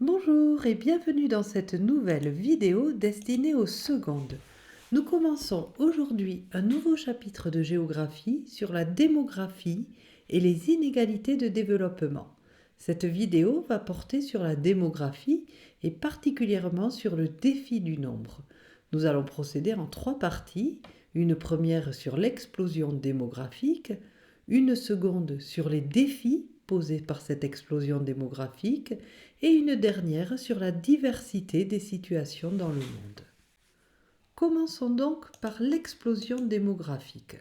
Bonjour et bienvenue dans cette nouvelle vidéo destinée aux secondes. Nous commençons aujourd'hui un nouveau chapitre de géographie sur la démographie et les inégalités de développement. Cette vidéo va porter sur la démographie et particulièrement sur le défi du nombre. Nous allons procéder en 3 parties, une première sur l'explosion démographique, une seconde sur les défis posés par cette explosion démographique et une dernière sur la diversité des situations dans le monde. Commençons donc par l'explosion démographique.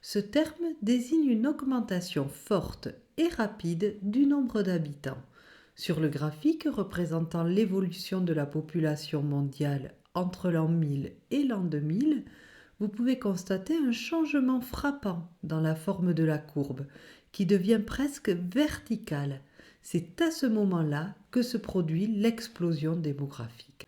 Ce terme désigne une augmentation forte et rapide du nombre d'habitants. Sur le graphique représentant l'évolution de la population mondiale entre l'an 1000 et l'an 2000, vous pouvez constater un changement frappant dans la forme de la courbe, qui devient presque verticale. C'est à ce moment-là que se produit l'explosion démographique.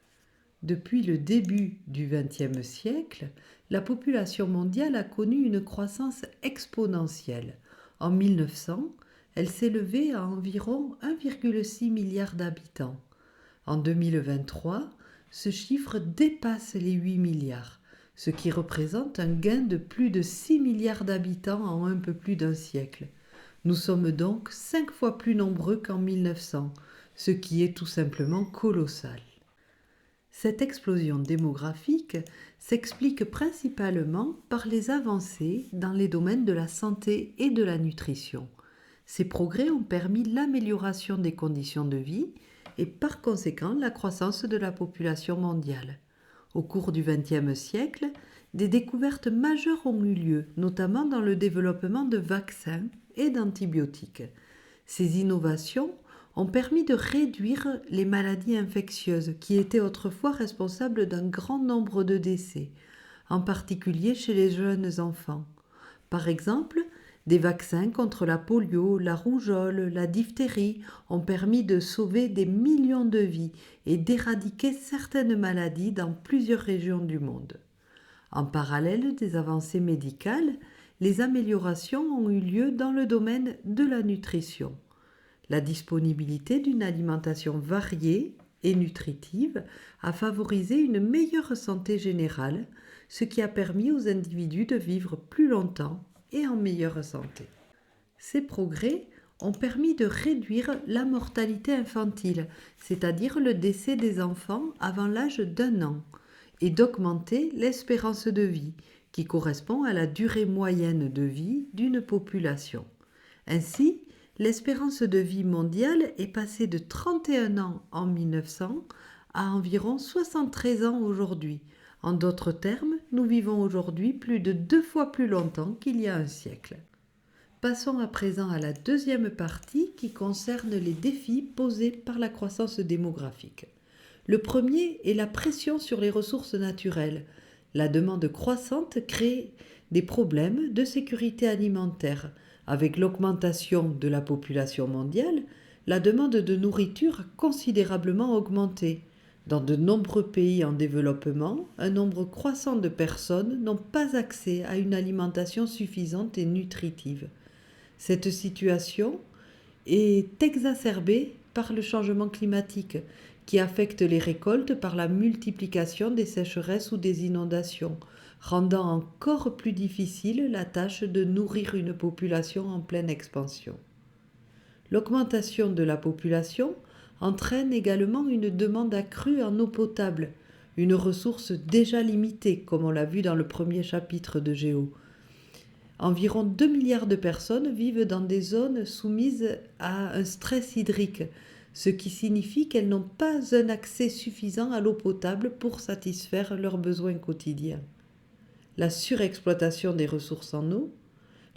Depuis le début du XXe siècle, la population mondiale a connu une croissance exponentielle. En 1900, elle s'est élevée à environ 1,6 milliard d'habitants. En 2023, ce chiffre dépasse les 8 milliards, ce qui représente un gain de plus de 6 milliards d'habitants en un peu plus d'un siècle. Nous sommes donc 5 fois plus nombreux qu'en 1900, ce qui est tout simplement colossal. Cette explosion démographique s'explique principalement par les avancées dans les domaines de la santé et de la nutrition. Ces progrès ont permis l'amélioration des conditions de vie et par conséquent la croissance de la population mondiale. Au cours du XXe siècle, des découvertes majeures ont eu lieu, notamment dans le développement de vaccins et d'antibiotiques. Ces innovations ont permis de réduire les maladies infectieuses qui étaient autrefois responsables d'un grand nombre de décès, en particulier chez les jeunes enfants. Par exemple, des vaccins contre la polio, la rougeole, la diphtérie ont permis de sauver des millions de vies et d'éradiquer certaines maladies dans plusieurs régions du monde. En parallèle des avancées médicales, les améliorations ont eu lieu dans le domaine de la nutrition. La disponibilité d'une alimentation variée et nutritive a favorisé une meilleure santé générale, ce qui a permis aux individus de vivre plus longtemps et en meilleure santé. Ces progrès ont permis de réduire la mortalité infantile, c'est-à-dire le décès des enfants avant l'âge d'1 an, et d'augmenter l'espérance de vie, qui correspond à la durée moyenne de vie d'une population. Ainsi, l'espérance de vie mondiale est passée de 31 ans en 1900 à environ 73 ans aujourd'hui. En d'autres termes, nous vivons aujourd'hui plus de 2 fois plus longtemps qu'il y a un siècle. Passons à présent à la deuxième partie qui concerne les défis posés par la croissance démographique. Le premier est la pression sur les ressources naturelles. La demande croissante crée des problèmes de sécurité alimentaire. Avec l'augmentation de la population mondiale, la demande de nourriture a considérablement augmenté. Dans de nombreux pays en développement, un nombre croissant de personnes n'ont pas accès à une alimentation suffisante et nutritive. Cette situation est exacerbée par le changement climatique qui affecte les récoltes par la multiplication des sécheresses ou des inondations, rendant encore plus difficile la tâche de nourrir une population en pleine expansion. L'augmentation de la population entraîne également une demande accrue en eau potable, une ressource déjà limitée, comme on l'a vu dans le premier chapitre de Géo. Environ 2 milliards de personnes vivent dans des zones soumises à un stress hydrique, ce qui signifie qu'elles n'ont pas un accès suffisant à l'eau potable pour satisfaire leurs besoins quotidiens. La surexploitation des ressources en eau,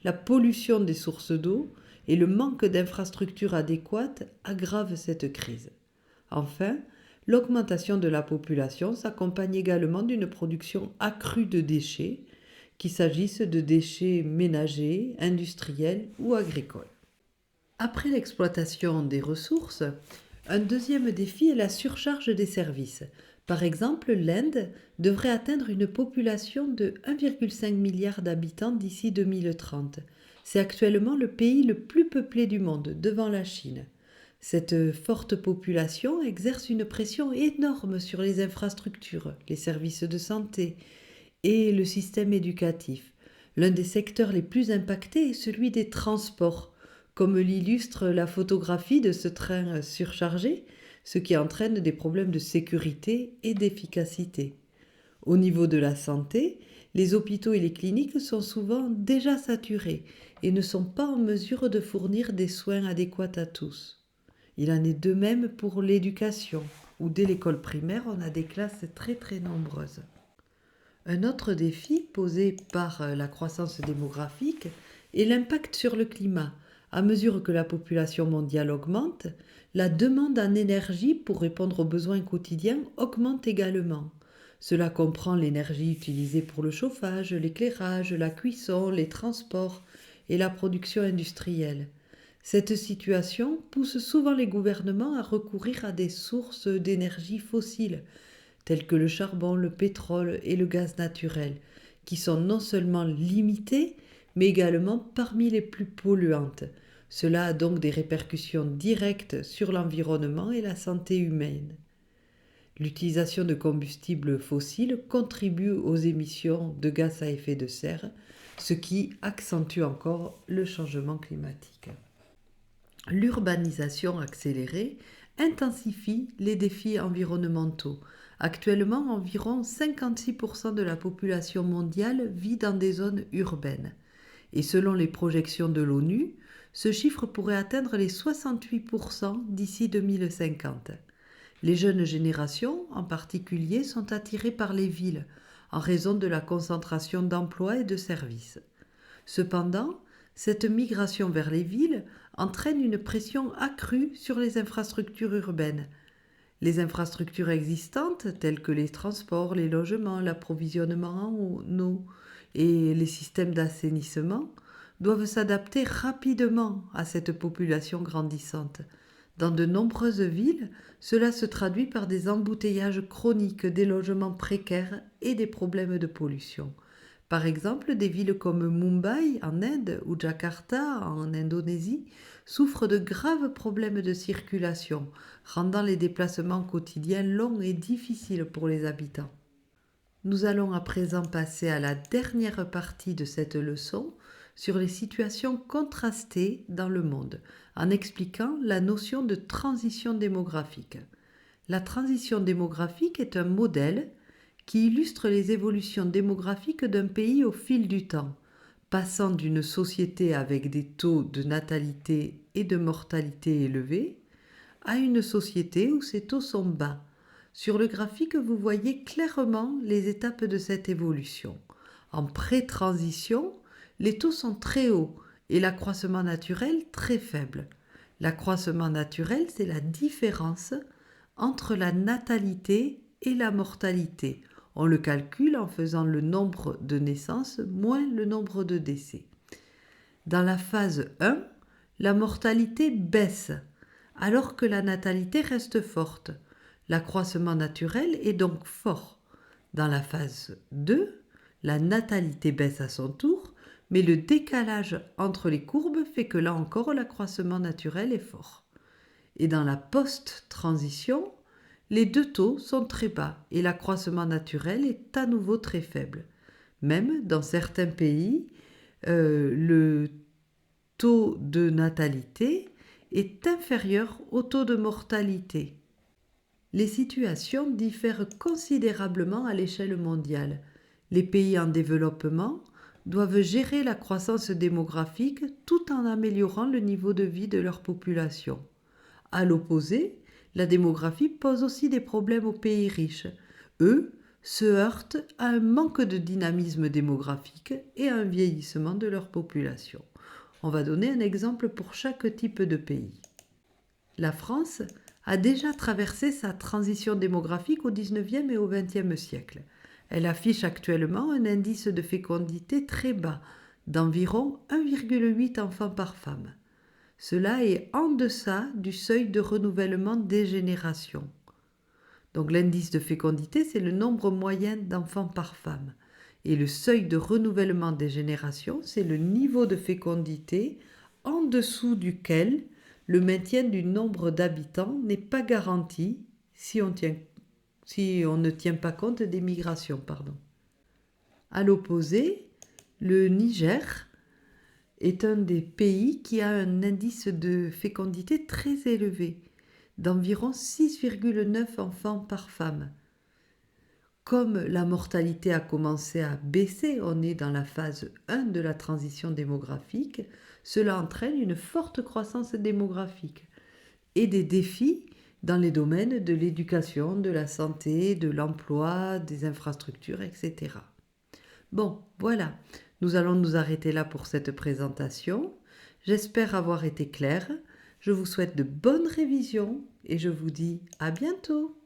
la pollution des sources d'eau et le manque d'infrastructures adéquates aggravent cette crise. Enfin, l'augmentation de la population s'accompagne également d'une production accrue de déchets, qu'il s'agisse de déchets ménagers, industriels ou agricoles. Après l'exploitation des ressources, un deuxième défi est la surcharge des services. Par exemple, l'Inde devrait atteindre une population de 1,5 milliard d'habitants d'ici 2030. C'est actuellement le pays le plus peuplé du monde, devant la Chine. Cette forte population exerce une pression énorme sur les infrastructures, les services de santé et le système éducatif. L'un des secteurs les plus impactés est celui des transports, comme l'illustre la photographie de ce train surchargé, ce qui entraîne des problèmes de sécurité et d'efficacité. Au niveau de la santé, les hôpitaux et les cliniques sont souvent déjà saturés et ne sont pas en mesure de fournir des soins adéquats à tous. Il en est de même pour l'éducation, où dès l'école primaire, on a des classes très très nombreuses. Un autre défi posé par la croissance démographique est l'impact sur le climat. À mesure que la population mondiale augmente, la demande en énergie pour répondre aux besoins quotidiens augmente également. Cela comprend l'énergie utilisée pour le chauffage, l'éclairage, la cuisson, les transports et la production industrielle. Cette situation pousse souvent les gouvernements à recourir à des sources d'énergie fossiles, telles que le charbon, le pétrole et le gaz naturel, qui sont non seulement limitées, mais également parmi les plus polluantes. Cela a donc des répercussions directes sur l'environnement et la santé humaine. L'utilisation de combustibles fossiles contribue aux émissions de gaz à effet de serre, ce qui accentue encore le changement climatique. L'urbanisation accélérée intensifie les défis environnementaux. Actuellement, environ 56% de la population mondiale vit dans des zones urbaines. Et selon les projections de l'ONU, ce chiffre pourrait atteindre les 68% d'ici 2050. Les jeunes générations, en particulier, sont attirées par les villes, en raison de la concentration d'emplois et de services. Cependant, cette migration vers les villes entraîne une pression accrue sur les infrastructures urbaines. Les infrastructures existantes, telles que les transports, les logements, l'approvisionnement en eau et les systèmes d'assainissement, doivent s'adapter rapidement à cette population grandissante. Dans de nombreuses villes, cela se traduit par des embouteillages chroniques, des logements précaires et des problèmes de pollution. Par exemple, des villes comme Mumbai en Inde ou Jakarta en Indonésie souffrent de graves problèmes de circulation, rendant les déplacements quotidiens longs et difficiles pour les habitants. Nous allons à présent passer à la dernière partie de cette leçon sur les situations contrastées dans le monde, en expliquant la notion de transition démographique. La transition démographique est un modèle qui illustre les évolutions démographiques d'un pays au fil du temps, passant d'une société avec des taux de natalité et de mortalité élevés à une société où ces taux sont bas. Sur le graphique, vous voyez clairement les étapes de cette évolution. En pré-transition, les taux sont très hauts et l'accroissement naturel très faible. L'accroissement naturel, c'est la différence entre la natalité et la mortalité. On le calcule en faisant le nombre de naissances moins le nombre de décès. Dans la phase 1, la mortalité baisse, alors que la natalité reste forte. L'accroissement naturel est donc fort. Dans la phase 2, la natalité baisse à son tour, mais le décalage entre les courbes fait que là encore l'accroissement naturel est fort. Et dans la post-transition, les deux taux sont très bas et l'accroissement naturel est à nouveau très faible. Même dans certains pays, le taux de natalité est inférieur au taux de mortalité. Les situations diffèrent considérablement à l'échelle mondiale. Les pays en développement doivent gérer la croissance démographique tout en améliorant le niveau de vie de leur population. À l'opposé, la démographie pose aussi des problèmes aux pays riches. Eux se heurtent à un manque de dynamisme démographique et à un vieillissement de leur population. On va donner un exemple pour chaque type de pays. La France a déjà traversé sa transition démographique au XIXe et au XXe siècle. Elle affiche actuellement un indice de fécondité très bas, d'environ 1,8 enfants par femme. Cela est en deçà du seuil de renouvellement des générations. Donc l'indice de fécondité, c'est le nombre moyen d'enfants par femme. Et le seuil de renouvellement des générations, c'est le niveau de fécondité en dessous duquel le maintien du nombre d'habitants n'est pas garanti si on ne tient pas compte des migrations. À l'opposé, le Niger est un des pays qui a un indice de fécondité très élevé, d'environ 6,9 enfants par femme. Comme la mortalité a commencé à baisser, on est dans la phase 1 de la transition démographique, cela entraîne une forte croissance démographique et des défis dans les domaines de l'éducation, de la santé, de l'emploi, des infrastructures, etc. Bon, voilà, nous allons nous arrêter là pour cette présentation. J'espère avoir été claire. Je vous souhaite de bonnes révisions et je vous dis à bientôt.